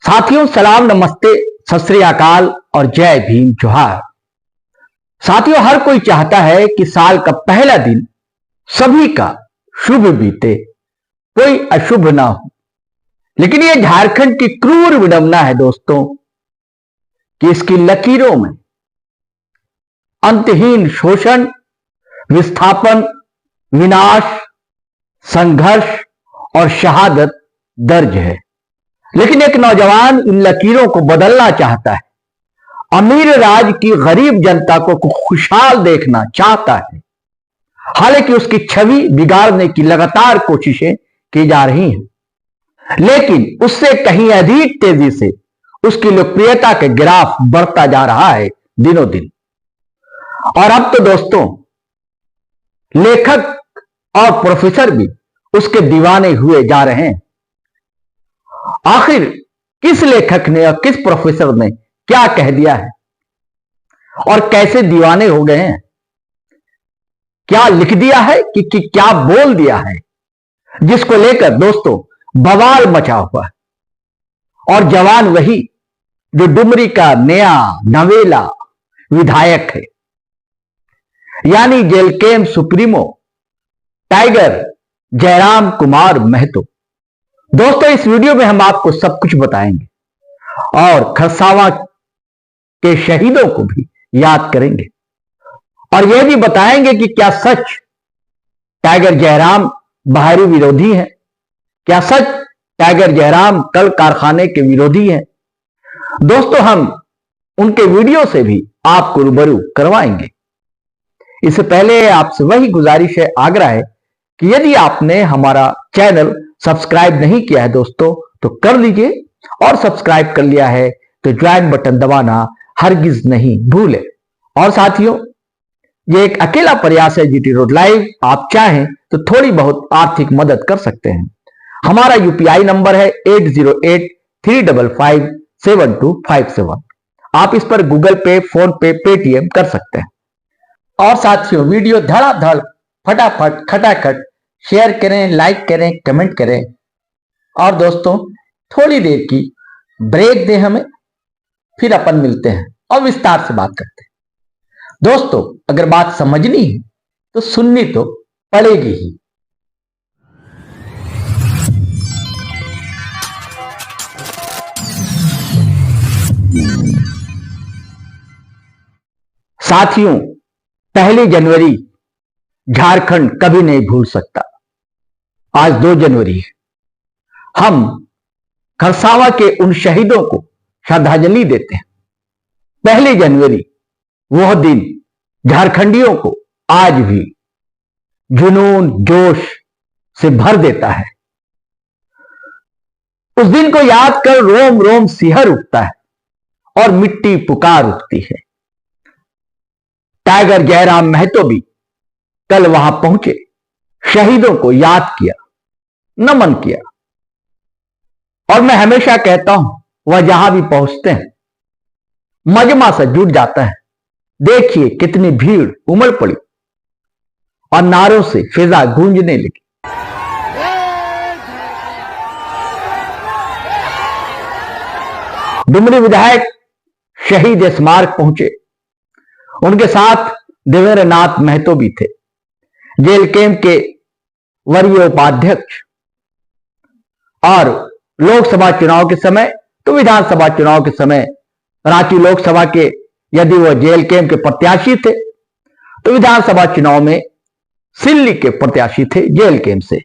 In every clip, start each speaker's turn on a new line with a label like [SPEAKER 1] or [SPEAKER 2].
[SPEAKER 1] साथियों, सलाम, नमस्ते, सत श्री अकाल और जय भीम, जोहार। साथियों, हर कोई चाहता है कि साल का पहला दिन सभी का शुभ बीते, कोई अशुभ ना हो। लेकिन यह झारखंड की क्रूर विडंबना है दोस्तों कि इसकी लकीरों में अंतहीन शोषण, विस्थापन, विनाश, संघर्ष और शहादत दर्ज है। लेकिन एक नौजवान इन लकीरों को बदलना चाहता है, अमीर राज की गरीब जनता को खुशहाल देखना चाहता है। हालांकि उसकी छवि बिगाड़ने की लगातार कोशिशें की जा रही हैं, लेकिन उससे कहीं अधिक तेजी से उसकी लोकप्रियता के ग्राफ बढ़ता जा रहा है दिनों दिन। और अब तो दोस्तों लेखक और प्रोफेसर भी उसके दीवाने हुए जा रहे हैं। आखिर किस लेखक ने और किस प्रोफेसर ने क्या कह दिया है और कैसे दीवाने हो गए हैं? क्या लिख दिया है कि क्या बोल दिया है, जिसको लेकर दोस्तों बवाल मचा हुआ है। और जवान वही जो डुमरी का नया नवेला विधायक है, यानी jail camp supremo tiger Jairam Kumar Mahato. दोस्तों, इस वीडियो में हम आपको सब कुछ बताएंगे और खरसावां के शहीदों को भी याद करेंगे और यह भी बताएंगे कि क्या सच टाइगर जयराम बाहरी विरोधी हैं? क्या सच टाइगर जयराम कल कारखाने के विरोधी हैं? दोस्तों, हम उनके वीडियो से भी आपको रूबरू करवाएंगे। इससे पहले आपसे वही गुजारिश है, आग्रह है कि यदि आपने हमारा चैनल सब्सक्राइब नहीं किया है दोस्तों तो कर लीजिए, और सब्सक्राइब कर लिया है तो ज्वाइन बटन दबाना हरगिज नहीं भूले। और साथियों, ये एक अकेला प्रयास है जीटी रोड लाइव। आप चाहें तो थोड़ी बहुत आर्थिक मदद कर सकते हैं। हमारा यूपीआई नंबर है 8083557257। आप इस पर गूगल पे, फोन पे, पेटीएम कर सकते हैं। और साथियों, वीडियो धड़ाधड़ फटाफट खटाखट शेयर करें, लाइक करें, कमेंट करें। और दोस्तों, थोड़ी देर की ब्रेक दें हमें, फिर अपन मिलते हैं और विस्तार से बात करते हैं। दोस्तों, अगर बात समझनी है तो सुननी तो पड़ेगी ही। साथियों, 1 जनवरी झारखंड कभी नहीं भूल सकता। आज 2 जनवरी है। हम खरसावां के उन शहीदों को श्रद्धांजलि देते हैं। 1 जनवरी वह दिन झारखंडियों को आज भी जुनून, जोश से भर देता है। उस दिन को याद कर रोम रोम सिहर उठता है और मिट्टी पुकार उठती है। टाइगर जयराम महतो भी कल वहां पहुंचे, शहीदों को याद किया, नमन किया। और मैं हमेशा कहता हूं, वह जहां भी पहुंचते हैं मजमा से जुट जाता है। देखिए कितनी भीड़ उमड़ पड़ी और नारों से फिजा गूंजने लगी। डुमरी विधायक शहीद स्मारक पहुंचे। उनके साथ देवेंद्र नाथ महतो भी थे, जेल कैंप के वरीय उपाध्यक्ष। और लोकसभा चुनाव के समय तो विधानसभा चुनाव के समय रांची लोकसभा के यदि वो जेल कैंप के प्रत्याशी थे तो विधानसभा चुनाव में सिल्ली के प्रत्याशी थे जेल कैंप से,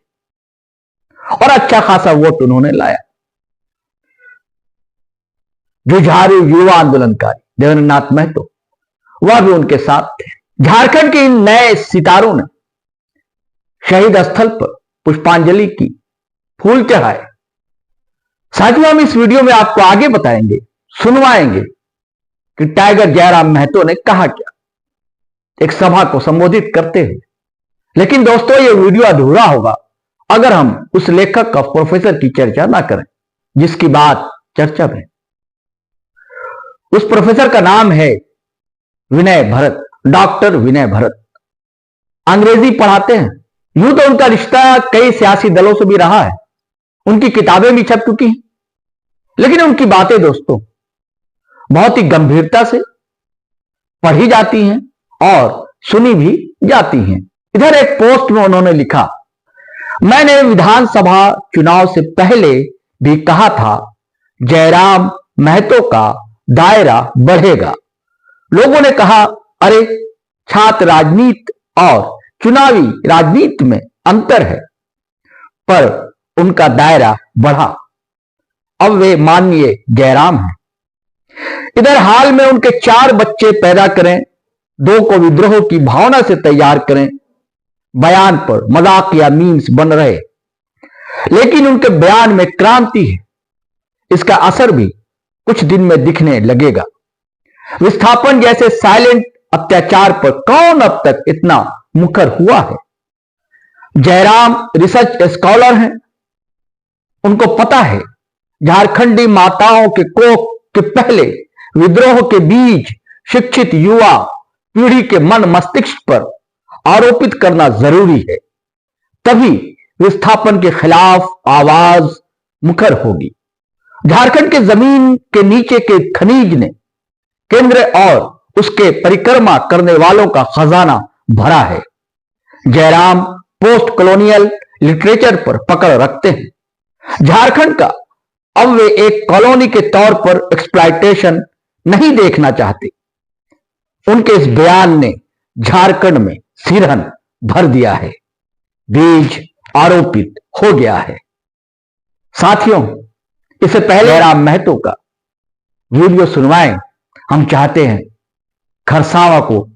[SPEAKER 1] और अच्छा खासा वोट उन्होंने लाया। जुझारू युवा आंदोलनकारी देवेंद्र नाथ महतो, वह भी उनके साथ थे। झारखंड के इन नए सितारों ने शहीद स्थल पर पुष्पांजलि की, फूल चढ़ाए। साथियों, हम इस वीडियो में आपको आगे बताएंगे, सुनवाएंगे कि टाइगर जयराम महतो ने कहा क्या एक सभा को संबोधित करते हुए। लेकिन दोस्तों, यह वीडियो अधूरा होगा अगर हम उस लेखक और प्रोफेसर की चर्चा ना करें जिसकी बात चर्चा में। उस प्रोफेसर का नाम है विनय भरत, डॉक्टर विनय भरत। अंग्रेजी पढ़ाते हैं। यूं तो उनका रिश्ता कई सियासी दलों से भी रहा है, उनकी किताबें भी छप चुकी हैं। लेकिन उनकी बातें दोस्तों बहुत ही गंभीरता से पढ़ी जाती हैं और सुनी भी जाती हैं। इधर एक पोस्ट में उन्होंने लिखा, मैंने विधानसभा चुनाव से पहले भी कहा था जयराम महतो का दायरा बढ़ेगा। लोगों ने कहा अरे छात्र राजनीति और चुनावी राजनीति में अंतर है, पर उनका दायरा बढ़ा। अब वे माननीय जयराम हैं। इधर हाल में उनके 4 बच्चे पैदा करें, 2 को विद्रोह की भावना से तैयार करें, बयान पर मजाक या मीम्स बन रहे, लेकिन उनके बयान में क्रांति है। इसका असर भी कुछ दिन में दिखने लगेगा। विस्थापन जैसे साइलेंट अत्याचार पर कौन अब तक इतना मुखर हुआ है? जयराम रिसर्च स्कॉलर हैं, उनको पता है झारखंडी माताओं के कोख के पहले विद्रोह के बीज शिक्षित युवा पीढ़ी के मन मस्तिष्क पर आरोपित करना जरूरी है, तभी विस्थापन के खिलाफ आवाज मुखर होगी। झारखंड के जमीन के नीचे के खनिज ने केंद्र और उसके परिक्रमा करने वालों का खजाना भरा है। जयराम पोस्ट कॉलोनियल लिटरेचर पर पकड़ रखते हैं। झारखंड का अब वे एक कॉलोनी के तौर पर एक्सप्लॉयटेशन नहीं देखना चाहते। उनके इस बयान ने झारखंड में सिरहन भर दिया है, बीज आरोपित हो गया है। साथियों, इससे पहले जयराम महतो का वीडियो सुनवाएं, हम चाहते हैं खरसावा को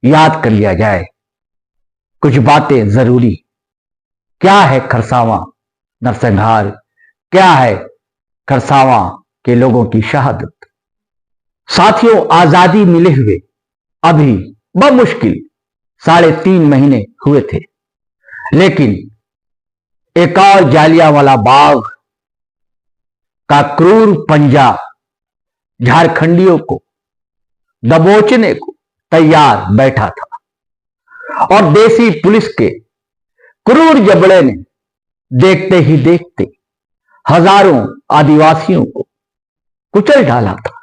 [SPEAKER 1] याद कर लिया जाए। कुछ बातें जरूरी, क्या है खरसावा नरसंहार, क्या है खरसावा के लोगों की शहादत। साथियों, आजादी मिले हुए अभी बमुश्किल 3.5 महीने हुए थे, लेकिन एक और जालियांवाला बाग का क्रूर पंजा झारखंडियों को दबोचने को तैयार बैठा था और देसी पुलिस के क्रूर जबड़े ने देखते ही देखते हजारों आदिवासियों को कुचल डाला था।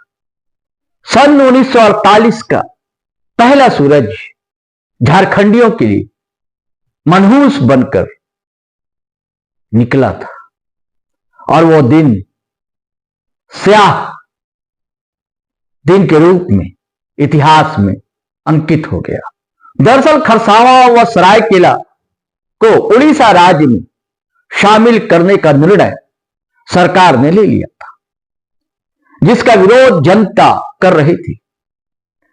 [SPEAKER 1] सन 1948 का पहला सूरज झारखंडियों के लिए मनहूस बनकर निकला था और वो दिन स्याह दिन के रूप में इतिहास में अंकित हो गया। दरअसल खरसावा व सरायकेला को उड़ीसा राज्य में शामिल करने का निर्णय सरकार ने ले लिया था, जिसका विरोध जनता कर रही थी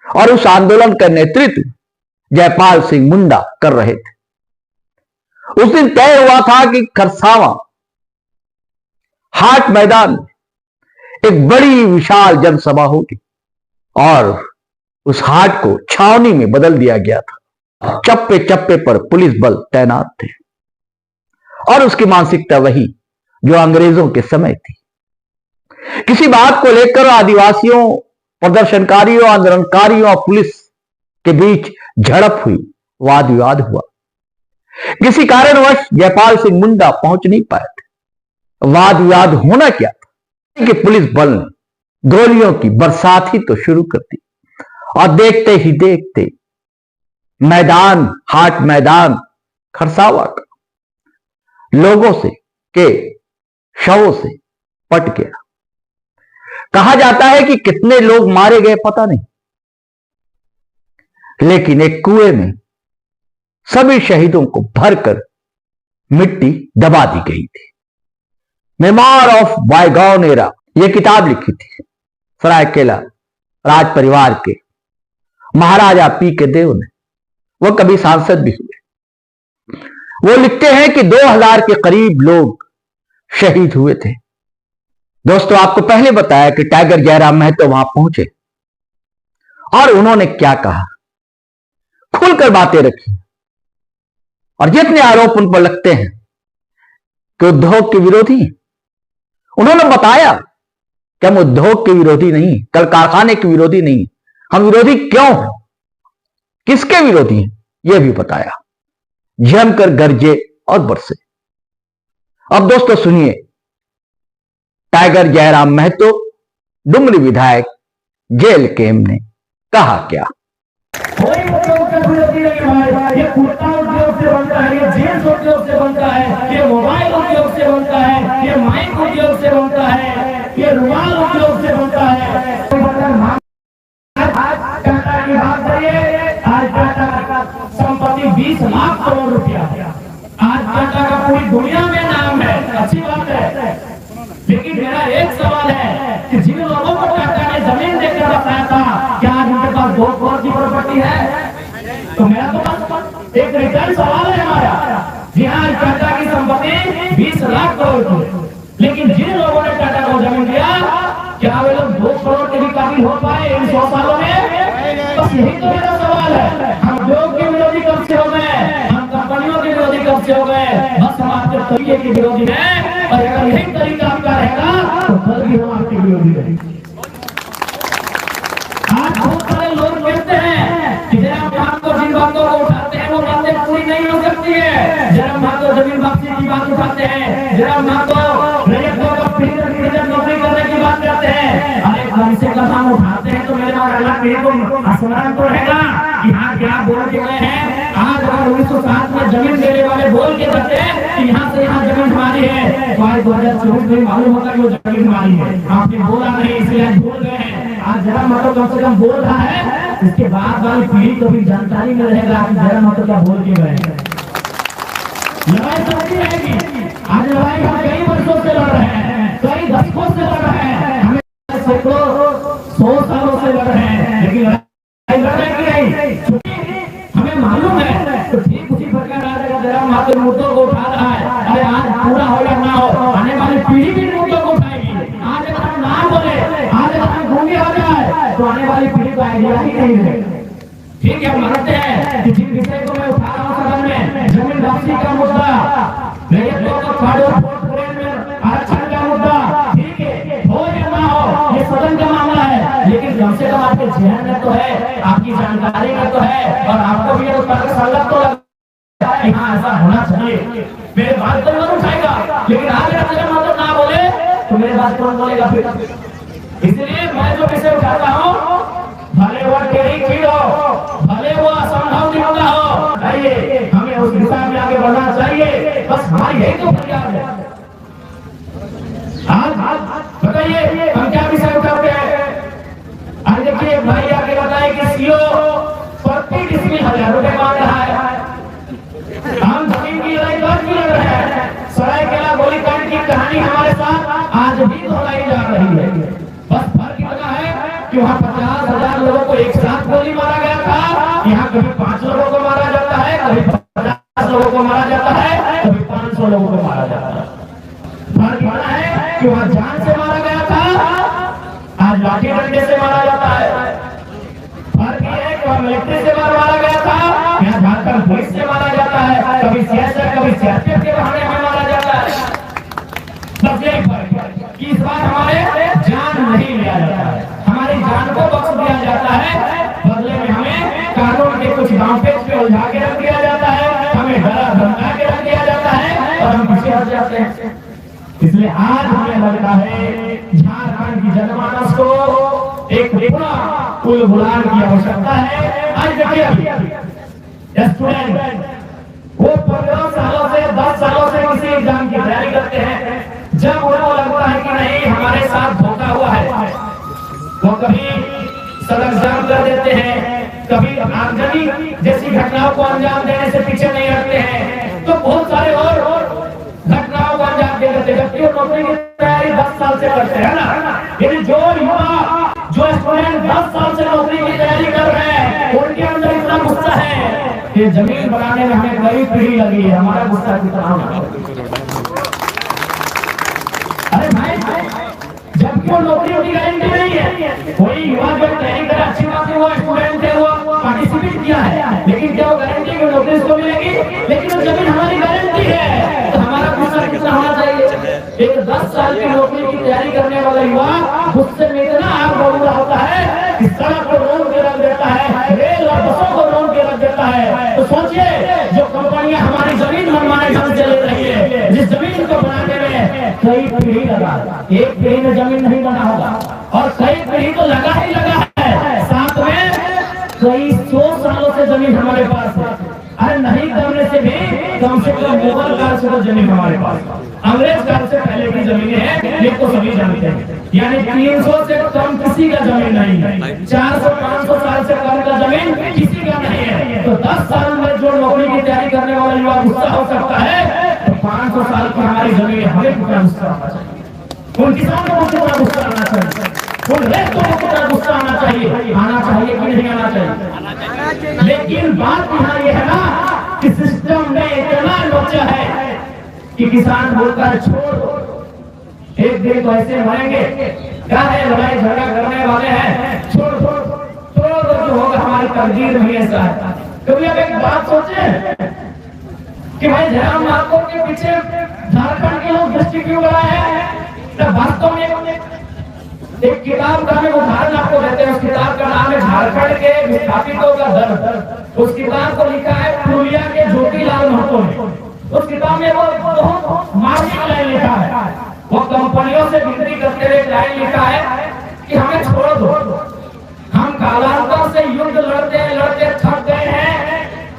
[SPEAKER 1] और उस आंदोलन का नेतृत्व जयपाल सिंह मुंडा कर रहे थे। उस दिन तय हुआ था कि खरसावा हाट मैदान में एक बड़ी विशाल जनसभा होगी और उस हाट को छावनी में बदल दिया गया था। चप्पे चप्पे पर पुलिस बल तैनात थे और उसकी मानसिकता वही जो अंग्रेजों के समय थी। किसी बात को लेकर आदिवासियों, प्रदर्शनकारियों, आंदोलनकारियों और पुलिस के बीच झड़प हुई, वाद विवाद हुआ। किसी कारणवश जयपाल सिंह मुंडा पहुंच नहीं पाए थे। वाद विवाद होना क्या था कि पुलिस बल ने गोलियों की बरसात ही तो शुरू कर दी और देखते ही देखते मैदान, हाट मैदान खरसावा का लोगों से के शवों से पट गया। कहा जाता है कि कितने लोग मारे गए पता नहीं, लेकिन एक कुएं में सभी शहीदों को भरकर मिट्टी दबा दी गई थी। मेमोर ऑफ बायगॉन एरा यह किताब लिखी थी सरायकेला राज परिवार के महाराजा पी के देव ने। वो कभी सांसद भी हुए। वो लिखते हैं कि 2000 के करीब लोग शहीद हुए थे। दोस्तों, आपको पहले बताया कि टाइगर जयराम महतो वहां पहुंचे और उन्होंने क्या कहा, खुलकर बातें रखी और जितने आरोप उन पर लगते हैं कि उद्योग के विरोधी, उन्होंने बताया कि हम उद्योग के विरोधी नहीं, कल कारखाने के विरोधी नहीं, हम विरोधी क्यों हैं, किसके विरोधी हैं, यह भी बताया। जमकर गरजे और बरसे। अब दोस्तों सुनिए, टाइगर जयराम महतो, डुमरी विधायक, जेल केम ने कहा क्या?
[SPEAKER 2] कोई उद्योग का विरोधी नहीं भाई, ये कुर्ता उद्योग से बनता है, ये जींस उद्योग से बनता है, ये मोबाइल उद्योग से बनता है, ये माइक उद्योग से बनता है, ये रुमाल उद्योग से बनता है। आज टाटा की बात करिए, आज टाटा का संपत्ति 20 लाख करोड़ रुपया है। आज टाटा का पूरी दुनिया में नाम है, अच्छी बात है। लेकिन मेरा एक सवाल है कि जिन लोगों को टाटा ने जमीन देकर बताया था, क्या आज उनके पास 2 करोड़ की प्रॉपर्टी है? तो मेरा तो बस एक रिटर्न सवाल है हमारा। जी हाँ, टाटा की संपत्ति 20 लाख करोड़ की, लेकिन जिन लोगों ने टाटा को जमीन दिया, क्या वे लोग 2 करोड़ के भी काबिल हो पाए इन 100 सालों में? बस यही तो मेरा सवाल है। हम उद्योग के विरोधी कब से हो गए? हम कंपनियों के विरोधी कब से हो गए? बस हम आपके तरीके के विरोधी हैं, और अगर यही तरीका आपका रहेगा तो कल भी हम आपके विरोधी रहेंगे। आज बहुत सारे लोग कहते हैं कि जयराम ठाकुर जिन बातों को उठाते हैं वो बातें पूरी नहीं हो सकती है। जयराम ठाकुर जमीन वापसी की बात उठाते हैं, जयराम ठाकुर नौकरी करने की बात करते हैं। अरे कम से कम हम उठाते हैं तो मेरे अगला पीढ़ी को स्मरण तो रहेगा कि हाँ क्या बोल के गए हैं। आज अगर 1907 में जमीन देने वाले बोल के जाते हैं कि यहाँ से यहाँ जमीन हमारी है, तो आज 2024 में मालूम होगा कि वो जमीन हमारी है। आपने बोला नहीं इसलिए आज भूल गए हैं। आज जयराम महतो कम से कम बोल रहा है, इसके बाद वाली पीढ़ी को भी जानकारी में रहेगा कि जयराम महतो क्या बोल के गए हैं। लड़ाई चलती रहेगी। आज लड़ाई हम कई वर्षों से लड़ रहे हैं, कई दशकों से लड़ रहे हैं, हमें सैकड़ों 100 सालों से लड़ रहे हैं, लेकिन लड़ाई लड़ने की नहीं, हमें मालूम है। तो ठीक उसी प्रकार आज अगर जयराम महतो मुद्दों को उठा रहा है, अरे आज पूरा हो या ना हो, आने वाली पीढ़ी भी मुद्दों को उठाएगी। आज अगर हम ना बोले, आज अगर हम गूंगे हो जाए, तो आने वाली पीढ़ी को आइडिया ही नहीं रहेगा। ठीक है, मानते हैं कि जिन विषय को मैं उठा रहा हूँ सदन में, जमीन वापसी का मुद्दा, आरक्षण का मुद्दा, ठीक है, हो या ना हो ये सदन का मामला है, लेकिन कम से कम आपके जहन में तो है, आपकी जानकारी में तो है, और आपको भी ये तर्क संगत तो लगता है कि हाँ ऐसा होना चाहिए। मेरे बात तो जरूर उठाएगा, लेकिन आज अगर मतलब ना बोले तो मेरे बात कौन बोलेगा फिर? इसलिए मैं जो विषय उठाता हूँ, भले वो टेढ़ी खीर हो, भले वो असंभव निकला हो, आइए हमें उस दिशा में आगे बढ़ना चाहिए। बस हमारी यही तो फरियाद है। आज बताइए हम क्या विषय उठाते हैं? आज देखिए भाई आगे बताए कि सीओ प्रति डिसमिल 1000 रुपए मांग रहा है। हम जमीन की लड़ाई कब की लड़ रहे हैं? सरायकेला गोलीकांड की कहानी हमारे साथ आज भी दोहराई जा रही है। बस फर्क इतना है कि वहाँ 50,000 लोगों को एक साथ गोली मारा गया था, यहाँ कभी 5 लोगों को मारा जाता है, कभी 50 लोगों को मारा जाता है, कभी 500 लोगों को मारा जाता है। फर्क इतना है कि वहाँ जान से मारा गया था, आज लाठी डंडे से मारा जाता है। फर्क ये है कि वहाँ मिलिट्री से मारा गया था, यहाँ झारखंड पुलिस से मारा जाता है, कभी सीएसएफ कभी सीआरपीएफ के बहाने हमें मारा जाता है। बस यही फर्क है कि इस बार हमारे जान नहीं लिया जाता है, हमारी जान को बख्श दिया जाता है, बदले में हमें कानून के कुछ दांवपेच पे उलझा के रख दिया जाता है, हमें डरा धमका के रख दिया जाता है और हम पीछे हट जाते हैं। इसलिए आज हमें लगता है झारखंड की जनमानस को एक पूरा पुल बुलान की आवश्यकता है। आज देखिए स्टूडेंट वो 15 सालों से 10 सालों से किसी एग्जाम की तैयारी करते हैं, जब उनको लगता है कि नहीं हमारे साथ धोखा हुआ है, वो कभी सड़क जाम कर देते हैं, कभी आगजनी जैसी घटनाओं को अंजाम देने से पीछे नहीं हटते हैं, तो बहुत सारे और घटनाओं को अंजाम दे देते हैं। जबकि नौकरी की तैयारी 10 साल से करते हैं ना, यदि जो युवा जो स्टूडेंट 10 साल से नौकरी की तैयारी कर रहे हैं, उनके अंदर इतना गुस्सा है कि जमीन बनाने में हमें कई पीढ़ी लगी है, हमारा गुस्सा कितना है। अरे भाई जबकि वो नौकरी की गारंटी नहीं है, कोई युवा जो तैयारी करे अच्छी बात है, वो स्टूडेंट है, वो पार्टिसिपेट किया है, लेकिन क्या वो गारंटी की नौकरी उसको मिलेगी? लेकिन वो जमीन हमारी गारंटी है, तो हमारा गुस्सा कितना होना चाहिए? एक 10 साल की नौकरी की तैयारी करने वाला युवा गुस्से में इतना आग बबूला होता है कि सड़क को रोक के रख देता है, रेल और बसों को रोक के रख देता है। तो सोचिए जो कंपनियां हमारी जमीन मनमाने ढंग से ले रही है, जिस जमीन को बनाने में कई पीढ़ी लगा, एक पीढ़ी में जमीन नहीं बना होगा और कई पीढ़ी तो लगा ही लगा है, साथ में कई 100 सालों से जमीन हमारे पास है। अरे नहीं करने से भी कम से कम मुगल काल से तो जमीन हमारे पास, अंग्रेज काल से पहले की जमीनें हैं, ये तो सभी जानते हैं। यानी 300 से कम किसी का जमीन नहीं है, 400-500 साल से कम का जमीन किसी का नहीं है। तो 10 साल में जो नौकरी की तैयारी करने वाला युवा गुस्सा हो सकता है, तो 500 साल की हमारी जमीन हमें कितना गुस्सा आना चाहिए, उन किसानों को कितना गुस्सा आना चाहिए, उन रेतों को कितना गुस्सा आना चाहिए, आना चाहिए कि नहीं आना चाहिए। लेकिन बात यहाँ ये है ना कि सिस्टम में इतना लोचा है कि किसान बोलता है छोड़, एक दिन तो ऐसे मरेंगे, क्या है लड़ाई झगड़ा करने वाले हैं, छोड़ छोड़ छोड़, जो होगा हमारी तकदीर में ऐसा है। कभी आप एक बात सोचे कि भाई जयराम ठाकुर के पीछे झारखंड के लोग दृष्टि क्यों बनाए हैं? वास्तव में एक किताब का मैं उदाहरण आपको देते हैं, उस किताब का नाम है झारखंड के विस्थापितों का दर्द। उस किताब को लिखा है पुरुलिया के ज्योतिलाल महतो ने। उस किताब में वो बहुत मार्मिक लाइन लिखा है, वो कंपनियों से विनती करते हुए लाइन लिखा है कि हमें छोड़ दो, हम कालांतर से युद्ध लड़ते लड़ते थक गए हैं,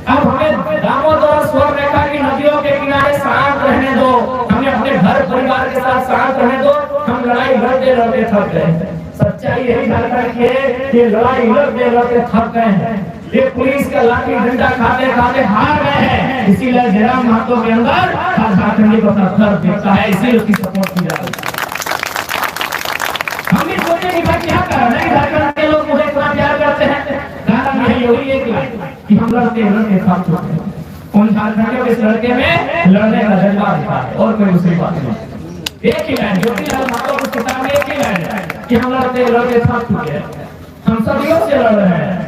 [SPEAKER 2] अब हमें दामोदर स्वर्ग रेखा की नदियों के किनारे शांत रहने दो, हमें अपने घर परिवार के साथ शांत रहने दो, हम लड़ाई लड़ते लड़ते थक गए हैं। सच्चाई यही झारखंड की है कि लड़ाई लड़ते लड़ते थक गए हैं, ये पुलिस का लाठी डंडा खाते खाते हार गए हैं। इसीलिए जयराम महतो के अंदर झारखंडी को अपना दर्द दिखता है, इसीलिए उसकी सपोर्ट की जा रही है। हम भी सोचे कि भाई क्या कारण है झारखंड के लोग मुझे इतना प्यार करते हैं, कारण यही एक कि हम लड़ते लड़ते थक चुके हैं। उन झारखंडियों के इस लड़के में लड़ने का जज्बा दिखा है और कोई दूसरी बात नहीं। एक ही लाइन ज्योतिलाल महतो की किताब में एक ही लाइन है कि हम लड़ते लड़ते थक चुके हैं, हम सदियों से लड़ रहे हैं,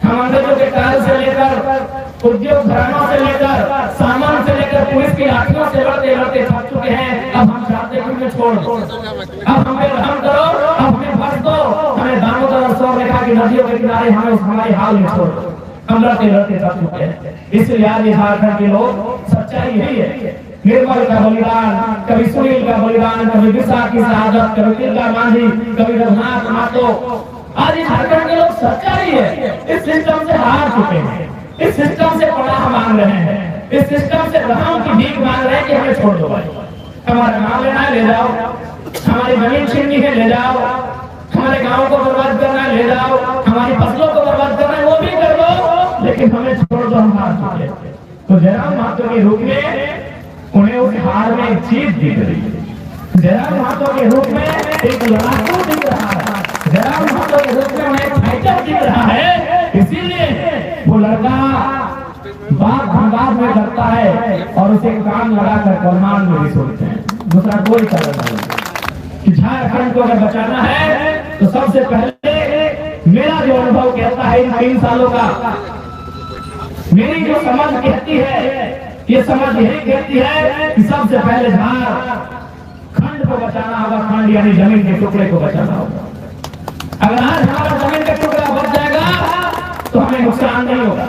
[SPEAKER 2] हम अंग्रेजों के काल से लेकर उद्योग घरानों से लेकर सामान से लेकर पुलिस की लाठियों से लड़ते लड़ते थक चुके हैं। अब हम चाहते हैं कि उन्हें छोड़ दो, अब हमें रहम करो, अब हमें बख्श दो, हमें दामोदर और स्वर्ग रेखा की नदियों के किनारे हमें हमारे हाल में छोड़ दो, हम लड़ते लड़ते थक चुके हैं। इसलिए आज झारखंड के लोग, सच्चाई यही है, निर्मल का बलिदान, कभी सुनील का बलिदान, कभी बिरसा की शहादत, कभी तिलका मांझी, कभी रघुनाथ महतो, आज झारखंड के लोग सच्चाई है इस सिस्टम से हार चुके हैं, इस सिस्टम से पनाह मांग रहे हैं, इस सिस्टम से रहम की भीख मांग रहे हैं कि हमें छोड़ दो भाई, हमारा नाम लेना है ले जाओ, हमारी जमीन छीननी है ले जाओ, हमारे गाँव को बर्बाद करना है ले जाओ, हमारी फसलों को बर्बाद करना है वो भी कर दो, लेकिन हमें छोड़ दो, हम हार चुके हैं। तो जयराम महतो के रूप में उन्हें उस हार में जीत दिख रही है, जयराम महतो के रूप में एक लड़ाकू दिख रहा है, जयराम महतो के रूप में उन्हें फाइटर दिख रहा है। इसीलिए वो लड़का बात धनबाद में करता है और उसे काम लगाकर कमान में भी सोचते हैं, दूसरा कोई कारण नहीं। झारखंड को अगर बचाना है तो सबसे पहले मेरा जो अनुभव कहता है इन 3 सालों का, मेरी जो समझ कहती है, ये समझ यही कहती है कि सबसे पहले झारखंड को बचाना होगा, खंड यानी जमीन के टुकड़े को बचाना होगा। अगर आज हमारा जमीन का टुकड़ा बच जाएगा तो हमें नुकसान नहीं होगा,